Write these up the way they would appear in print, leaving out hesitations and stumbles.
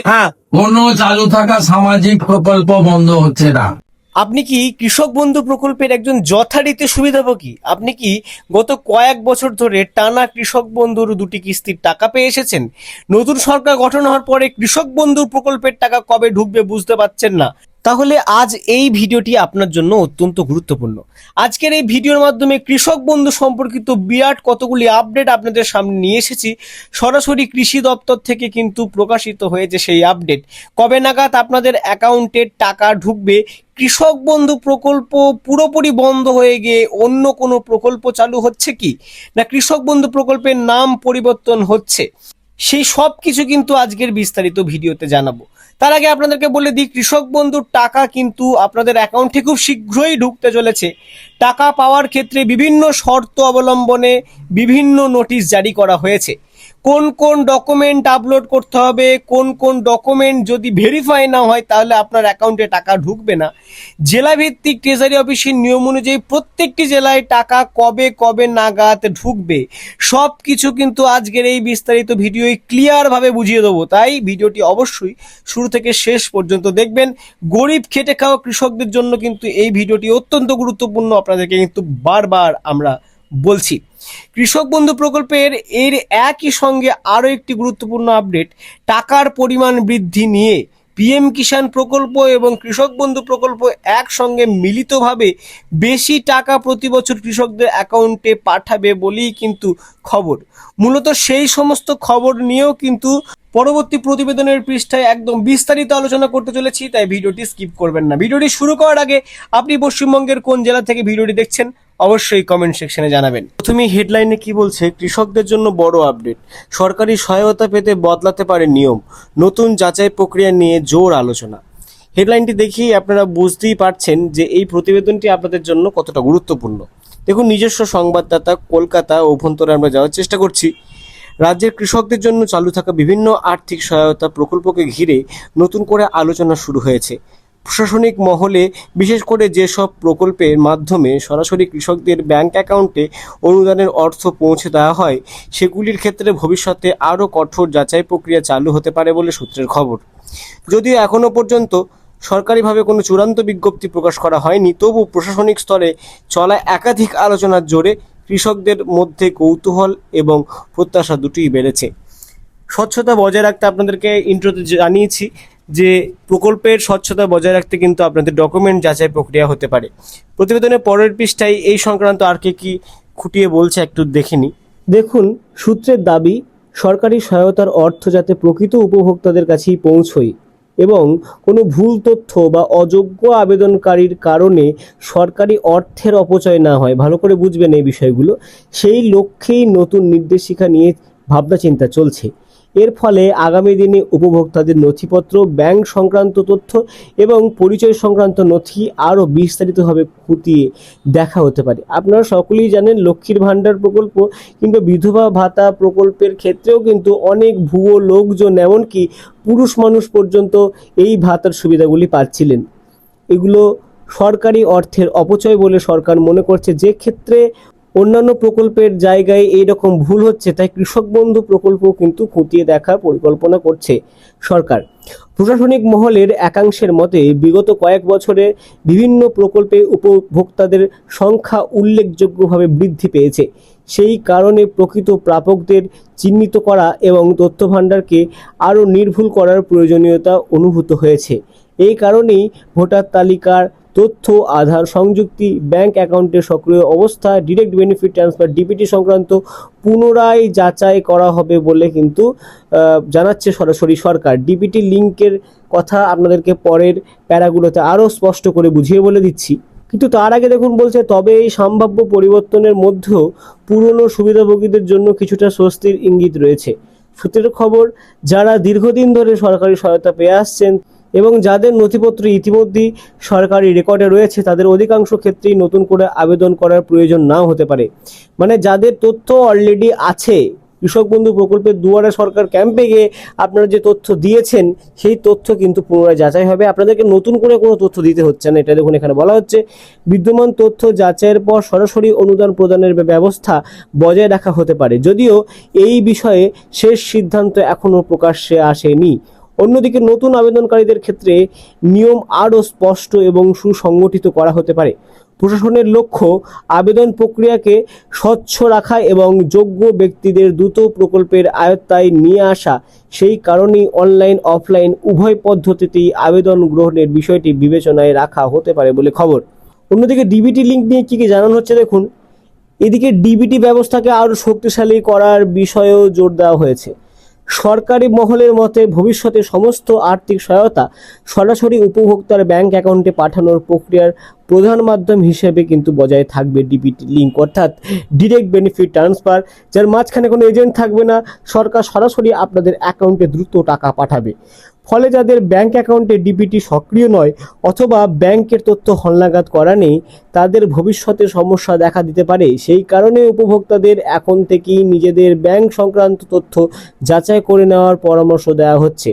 হ্যাঁ, কোনো চালু থাকা সামাজিক প্রকল্প বন্ধ হচ্ছে না। আপনি কি কৃষক বন্ধু প্রকল্পের একজন যথারীতি সুবিধাভোগী? আপনি কি গত কয়েক বছর ধরে টানা কৃষক বন্ধুর 2টি কিস্তির টাকা পেয়ে এসেছেন? নতুন সরকার গঠন হওয়ার পরে কৃষক বন্ধু প্রকল্পের টাকা কবে ঢুকবে বুঝতে পারছেন না? তাহলে আজ এই ভিডিওটি আপনার জন্য অত্যন্ত গুরুত্বপূর্ণ। আজকের এই ভিডিওর মাধ্যমে কৃষক বন্ধু সম্পর্কিত বিরাট কতগুলি আপডেট আপনাদের সামনে নিয়ে এসেছি। সরাসরি কৃষি দপ্তর থেকে কিন্তু প্রকাশিত হয়েছে সেই আপডেট। কবে নাগাদ আপনাদের অ্যাকাউন্টে টাকা ঢুকবে, কৃষক বন্ধু প্রকল্প পুরোপুরি বন্ধ হয়ে গিয়ে অন্য কোনো প্রকল্প চালু হচ্ছে কি, না কৃষক বন্ধু প্রকল্পের নাম পরিবর্তন হচ্ছে, সেই সব কিছু কিন্তু আজকের বিস্তারিত ভিডিওতে জানাবো। তার আগে আপনাদেরকে বলে দিই, কৃষক বন্ধুর টাকা কিন্তু আপনাদের অ্যাকাউন্টে খুব শীঘ্রই ঢুকতে চলেছে। টাকা পাওয়ার ক্ষেত্রে বিভিন্ন শর্ত অবলম্বনে বিভিন্ন নোটিশ জারি করা হয়েছে। কোন কোন ডকুমেন্ট আপলোড করতে হবে, কোন কোন ডকুমেন্ট যদি ভেরিফাই না হয় তাহলে আপনার অ্যাকাউন্টে টাকা ঢুকবে না, জেলা ভিত্তিক ট্রেজারি অফিসের নিয়ম অনুযায়ী প্রত্যেকটি জেলায় টাকা কবে কবে নাগাদ ঢুকবে, সব কিছু কিন্তু আজকের এই বিস্তারিত ভিডিওয় ক্লিয়ারভাবে বুঝিয়ে দেবো। তাই ভিডিওটি অবশ্যই শুরু থেকে শেষ পর্যন্ত দেখবেন। গরিব খেটে খাওয়া কৃষকদের জন্য কিন্তু এই ভিডিওটি অত্যন্ত গুরুত্বপূর্ণ, আপনাদেরকে কিন্তু বারবার আমরা বলছি। কৃষক বন্ধু প্রকল্পের এর একই সঙ্গে আরও একটি গুরুত্বপূর্ণ আপডেট, টাকার পরিমাণ বৃদ্ধি নিয়ে পিএম কিষাণ প্রকল্প এবং কৃষক বন্ধু প্রকল্প একসঙ্গে মিলিতভাবে বেশি টাকা প্রতি বছর কৃষকদের অ্যাকাউন্টে পাঠাবে বলেই কিন্তু খবর। মূলত সেই সমস্ত খবর নিয়েও কিন্তু পরবর্তী প্রতিবেদনের পৃষ্ঠায় একদম বিস্তারিত আলোচনা করতে চলেছি, তাই ভিডিওটি স্কিপ করবেন না। ভিডিওটি শুরু করার আগে আপনি পশ্চিমবঙ্গের কোন জেলা থেকে ভিডিওটি দেখছেন অবশ্যই কমেন্ট সেকশনে জানাবেন। প্রথমেই হেডলাইনে কি বলছে, কৃষকদের জন্য বড় আপডেট, সরকারি সহায়তা পেতে বদলাতে পারে নিয়ম, নতুন যাচাই প্রক্রিয়া নিয়ে জোর আলোচনা। হেডলাইনটি দেখেই আপনারা বুঝতেই পারছেন যে এই প্রতিবেদনটি আপনাদের জন্য কতটা গুরুত্বপূর্ণ। দেখুন, নিজস্ব সংবাদদাতা কলকাতা অভ্যন্তরে আমরা যাওয়ার চেষ্টা করছি। রাজ্যের কৃষকদের জন্য চালু থাকা বিভিন্ন আর্থিক সহায়তা প্রকল্পকে ঘিরে নতুন করে আলোচনা শুরু হয়েছে। প্রশাসনিক মহলে বিশেষ করে যেসব প্রকল্পের মাধ্যমে সরাসরি কৃষকদের ব্যাংক অ্যাকাউন্টে অনুদানের অর্থ পৌঁছে দেওয়া হয়, সেগুলির ক্ষেত্রে ভবিষ্যতে আরও কঠোর যাচাই প্রক্রিয়া চালু হতে পারে বলে সূত্রের খবর। যদিও এখনও পর্যন্ত সরকারিভাবে কোনো চূড়ান্ত বিজ্ঞপ্তি প্রকাশ করা হয়নি, তবু প্রশাসনিক স্তরে চলা একাধিক আলোচনার জোরে কৃষকদের মধ্যে কৌতূহল এবং প্রত্যাশা দুটিই বেড়েছে। স্বচ্ছতা বজায় রাখতে আপনাদেরকে ইন্ট্রোতে জানিয়েছি যে প্রকল্পের স্বচ্ছতা বজায় রাখতে কিন্তু আপনাদের ডকুমেন্ট যাচাই প্রক্রিয়া হতে পারে। প্রতিবেদনের পরের পৃষ্ঠায় এই সংক্রান্ত আর কি খুঁটিয়ে বলছে একটু দেখে নিই। দেখুন, সূত্রের দাবি, সরকারি সহায়তার অর্থ যাতে প্রকৃত উপভোক্তাদের কাছেই পৌঁছয় এবং কোনো ভুল তথ্য বা অযোগ্য আবেদনকারীর কারণে সরকারি অর্থের অপচয় না হয়, ভালো করে বুঝবেন এই বিষয়গুলো, সেই লক্ষ্যেই নতুন নির্দেশিকা নিয়ে ভাবনা চিন্তা চলছে। এর ফলে আগামী দিনে উপভোক্তাদের নথিপত্র, ব্যাংক সংক্রান্ত তথ্য এবং পরিচয় সংক্রান্ত নথি আরও বিস্তারিতভাবে খতিয়ে দেখা হতে পারে। আপনারা সকলেই জানেন, লক্ষ্মীর ভাণ্ডার প্রকল্প কিংবা বিধবা ভাতা প্রকল্পের ক্ষেত্রেও কিন্তু অনেক ভুয়ো লোকজন, এমনকি পুরুষ মানুষ পর্যন্ত এই ভাতার সুবিধাগুলি পাচ্ছিলেন। এগুলো সরকারি অর্থের অপচয় বলে সরকার মনে করছে। যে ক্ষেত্রে অন্যান্য প্রকল্পের জায়গায় এইরকম ভুল হচ্ছে, তাই কৃষক বন্ধু প্রকল্প কিন্তু খতিয়ে দেখার পরিকল্পনা করছে সরকার। প্রশাসনিক মহলের একাংশের মতে বিগত কয়েক বছরে বিভিন্ন প্রকল্পে উপভোক্তাদের সংখ্যা উল্লেখযোগ্যভাবে বৃদ্ধি পেয়েছে। সেই কারণে প্রকৃত প্রাপকদের চিহ্নিত করা এবং তথ্য ভাণ্ডারকে আরও নির্ভুল করার প্রয়োজনীয়তা অনুভূত হয়েছে। এই কারণেই ভোটার তালিকার তথ্য, আধার সংযুক্তি, ব্যাংক অ্যাকাউন্টের সক্রিয় অবস্থা, ডিরেক্ট বেনিফিট ট্রান্সফার, ডিপিটি সংক্রান্ত পুনরায় যাচাই করা হবে বলে কিন্তু জানাচ্ছে সরাসরি সরকার। ডিপিটি লিঙ্কের কথা আপনাদেরকে পরের প্যারাগুলোতে আরও স্পষ্ট করে বুঝিয়ে বলে দিচ্ছি। কিন্তু তার আগে দেখুন বলছে, তবে এই সম্ভাব্য পরিবর্তনের মধ্যেও পুরনো সুবিধাভোগীদের জন্য কিছুটা স্বস্তির ইঙ্গিত রয়েছে। সূত্রের খবর, যারা দীর্ঘদিন ধরে সরকারি সহায়তা পেয়ে আসছেন এবং যাদের নথিপত্র ইতিমধ্যেই সরকারি রেকর্ডে রয়েছে, তাদের অধিকাংশ ক্ষেত্রেই নতুন করে আবেদন করার প্রয়োজন নাও হতে পারে। মানে যাদের তথ্য অলরেডি আছে, কৃষক বন্ধু প্রকল্পের দুয়ারে সরকার ক্যাম্পে গিয়ে আপনারা যে তথ্য দিয়েছেন সেই তথ্য কিন্তু পুনরায় যাচাই হবে, আপনাদেরকে নতুন করে কোনো তথ্য দিতে হচ্ছে না। এটা দেখুন এখানে বলা হচ্ছে বিদ্যমান তথ্য যাচাইয়ের পর সরাসরি অনুদান প্রদানের ব্যবস্থা বজায় রাখা হতে পারে, যদিও এই বিষয়ে শেষ সিদ্ধান্ত এখনও প্রকাশ্যে আসেনি। অন্যদিকে নতুন আবেদনকারীদের ক্ষেত্রে নিয়ম আরও স্পষ্ট এবং সুসংগঠিত করা হতে পারে। প্রশাসনের লক্ষ্য আবেদন প্রক্রিয়াকে স্বচ্ছ রাখা এবং যোগ্য ব্যক্তিদের দ্রুত প্রকল্পের আয়ত্তায় নিয়ে আসা। সেই কারণেই অনলাইন অফলাইন উভয় পদ্ধতিতেই আবেদন গ্রহণের বিষয়টি বিবেচনায় রাখা হতে পারে বলে খবর। অন্যদিকে ডিবিটি লিঙ্ক নিয়ে কী কী জানানো হচ্ছে দেখুন। এদিকে ডিবিটি ব্যবস্থাকে আরও শক্তিশালী করার বিষয়েও জোর দেওয়া হয়েছে। সরকারি মহলের মতে ভবিষ্যতে সমস্ত আর্থিক সহায়তা সরাসরি উপভোক্তার ব্যাংক অ্যাকাউন্টে পাঠানোর প্রক্রিয়ার প্রধান মাধ্যম হিসেবে কিন্তু বজায় থাকবে ডিবিটি লিঙ্ক, অর্থাৎ ডিরেক্ট বেনিফিট ট্রান্সফার, যার মাঝখানে কোনো এজেন্ট থাকবে না। সরকার সরাসরি আপনাদের অ্যাকাউন্টে দ্রুত টাকা পাঠাবে। ফলে যাদের ব্যাংক অ্যাকাউন্টে ডিবিটি সক্রিয় নয় অথবা ব্যাংকের তথ্য হালনাগাদ করা নেই, তাদের ভবিষ্যতে সমস্যা দেখা দিতে পারে। সেই কারণে উপভোক্তাদের এখন থেকেই নিজেদের ব্যাংক সংক্রান্ত তথ্য যাচাই করে নেওয়ার পরামর্শ দেওয়া হচ্ছে।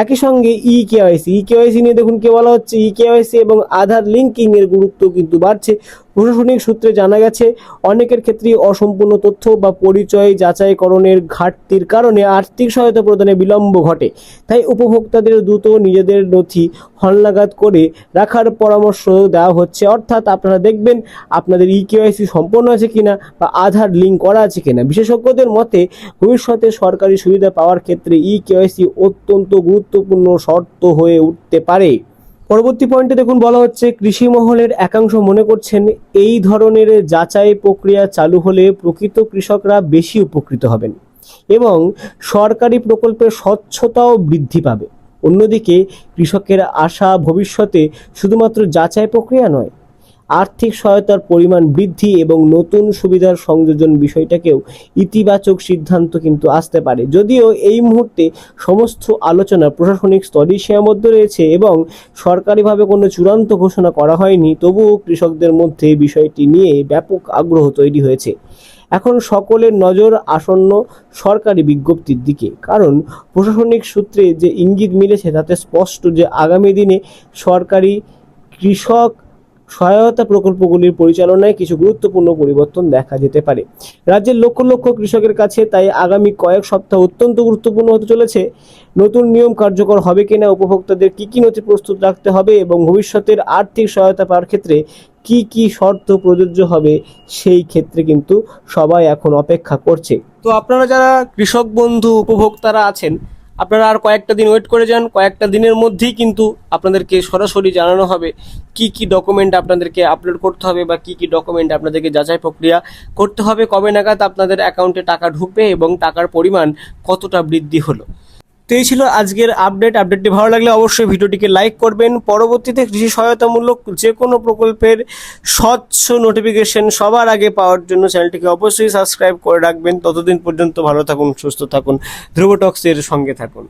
একই সঙ্গে ই-কেওয়াইসি নিয়ে দেখুন কি বলা হচ্ছে। ই-কেওয়াইসি এবং আধার লিঙ্কিং এর গুরুত্ব কিন্তু বাড়ছে। প্রশাসনিক সূত্রে জানা গেছে অনেকের ক্ষেত্রেই অসম্পূর্ণ তথ্য বা পরিচয় যাচাইকরণের ঘাটতির কারণে আর্থিক সহায়তা প্রদানে বিলম্ব ঘটে। তাই উপভোক্তাদের দ্রুত নিজেদের নথি হালনাগাদ করে রাখার পরামর্শ দেওয়া হচ্ছে। অর্থাৎ আপনারা দেখবেন আপনাদের ই-কেওয়াইসি সম্পন্ন আছে কিনা বা আধার লিঙ্ক করা আছে কিনা। বিশেষজ্ঞদের মতে ভবিষ্যতে সরকারি সুবিধা পাওয়ার ক্ষেত্রে ই-কেওয়াইসি অত্যন্ত গুরুত্বপূর্ণ শর্ত হয়ে উঠতে পারে। পরবর্তী পয়েন্টে দেখুন বলা হচ্ছে কৃষি মহলের একাংশ মনে করছেন এই ধরনের যাচাই প্রক্রিয়া চালু হলে প্রকৃত কৃষকরা বেশি উপকৃত হবেন এবং সরকারি প্রকল্পের স্বচ্ছতাও বৃদ্ধি পাবে। অন্যদিকে কৃষকের আশা ভবিষ্যতে শুধুমাত্র যাচাই প্রক্রিয়া নয়, আর্থিক সহায়তার পরিমাণ বৃদ্ধি এবং নতুন সুবিধার সংযোজন বিষয়টাকেও ইতিবাচক সিদ্ধান্ত কিন্তু আসতে পারে। যদিও এই মুহূর্তে সমস্ত আলোচনা প্রশাসনিক স্তরেই সীমাবদ্ধ রয়েছে এবং সরকারিভাবে কোনো চূড়ান্ত ঘোষণা করা হয়নি, তবুও কৃষকদের মধ্যে বিষয়টি নিয়ে ব্যাপক আগ্রহ তৈরি হয়েছে। এখন সকলের নজর আসন্ন সরকারি বিজ্ঞপ্তির দিকে, কারণ প্রশাসনিক সূত্রে যে ইঙ্গিত মিলেছে তাতে স্পষ্ট যে আগামী দিনে সরকারি কৃষক সহায়তা প্রকল্পগুলির পরিচালনায় কিছু গুরুত্বপূর্ণ পরিবর্তন দেখা যেতে পারে রাজ্যের লক্ষ লক্ষ কৃষকের কাছে। তাই আগামী কয়েক সপ্তাহ অত্যন্ত গুরুত্বপূর্ণ হতে চলেছে। নতুন নিয়ম কার্যকর হবে কিনা, উপভোক্তাদের কী কী নথি প্রস্তুত রাখতে হবে এবং ভবিষ্যতের আর্থিক সহায়তা পাওয়ার ক্ষেত্রে কি কি শর্ত প্রযোজ্য হবে, সেই ক্ষেত্রে কিন্তু সবাই এখন অপেক্ষা করছে। তো আপনারা যারা কৃষক বন্ধু উপভোক্তারা আছেন, আপনারা আর কয়েকটা দিন ওয়েট করে যান। কয়েকটা দিনের মধ্যেই কিন্তু আপনাদেরকে সরাসরি জানানো হবে কি কি ডকুমেন্ট আপনাদেরকে আপলোড করতে হবে বা কি কি ডকুমেন্ট আপনাদেরকে যাচাই প্রক্রিয়া করতে হবে, কবে নাগাদ আপনাদের অ্যাকাউন্টে টাকা ঢুকবে এবং টাকার পরিমাণ কতটা বৃদ্ধি হলো। তো এই ছিল আজকের আপডেটটি ভালো লাগলে অবশ্যই ভিডিওটিকে লাইক করবেন। পরবর্তীতে কৃষি সহায়তামূলক যে কোনো প্রকল্পের স্বচ্ছ নোটিফিকেশন সবার আগে পাওয়ার জন্য চ্যানেলটিকে অবশ্যই সাবস্ক্রাইব করে রাখবেন। ততদিন পর্যন্ত ভালো থাকুন, সুস্থ থাকুন, ধ্রুব টক্সের সঙ্গে থাকুন।